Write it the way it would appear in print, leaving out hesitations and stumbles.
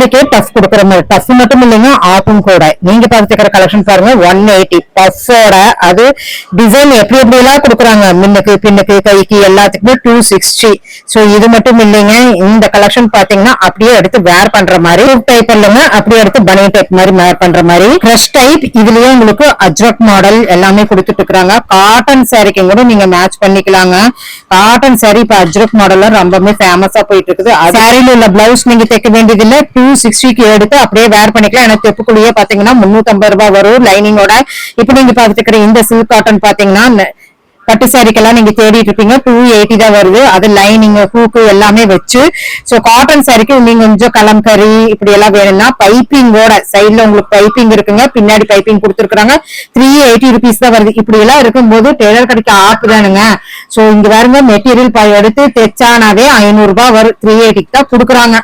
சாரிக்கே tough கொடுக்குற மாதிரி, tough மட்டும் இல்லைங்க ஆப்பும் கூட. நீங்க பார்த்துக்கிற கலெக்ஷன் பாருங்க 180 டஃபோட. அது டிசைன் எப்படி எப்படி எல்லாம் கொடுக்குறாங்க, முன்னுக்கு பின்னுக்கு கைக்கு எல்லாத்துக்குமே 260. சோ இது மட்டும் இல்லைங்க, இந்த கலெக்ஷன் பாத்தீங்கன்னா அப்படியே எடுத்து வேர் பண்ற மாதிரி டைப் இல்லைங்க, அப்படியே எடுத்து பனி டைப் மாதிரி வேர் பண்ற மாதிரி கிரஷ் டைப். இதுலயே உங்களுக்கு அஜ்ரக் மாடல் எல்லாமே கொடுத்துட்டு இருக்காங்க. காட்டன் சாரிக்கு கூட நீங்க மேட்ச் பண்ணிக்கலாங்க. காட்டன் சாரி இப்ப அஜ்ரக் மாடல்ல ரொம்பவே ஃபேமஸா போயிட்டு இருக்குது. சாரியில உள்ள பிளவுஸ் நீங்க தைக்க வேண்டியது இல்ல, 260க்கு எடுத்து அப்படியே வேர் பண்ணிக்கலாம். எனக்கு தெப்புக்குள்ளேயே பாத்தீங்கன்னா 350 ரூபாய் வரும் லைனிங்கோட. இப்ப நீங்க பாத்துக்கிற இந்த சில்க் காட்டன் பாத்தீங்கன்னா பட்டு சாரிக்கெல்லாம் நீங்க தேடிட்டு இருப்பீங்க, 280 தான் வருது. அது லைனிங் ஹூக்கு எல்லாமே வச்சு. சோ காட்டன் சாரிக்கு நீங்க கொஞ்சம் கலம்கரி இப்படி எல்லாம் வேணும்னா பைப்பிங்கோட சைட்ல உங்களுக்கு பைப்பிங் இருக்குங்க, பின்னாடி பைப்பிங் கொடுத்துருக்காங்க. 380 ருபீஸ் தான் வருது. இப்படி எல்லாம் இருக்கும்போது டெய்லர் கடைக்கு ஆப்பு தானுங்க. சோ இங்க பாருங்க, மெட்டீரியல் எடுத்து தைச்சானாவே 500 ரூபாய் வரும், 380 தான் கொடுக்குறாங்க.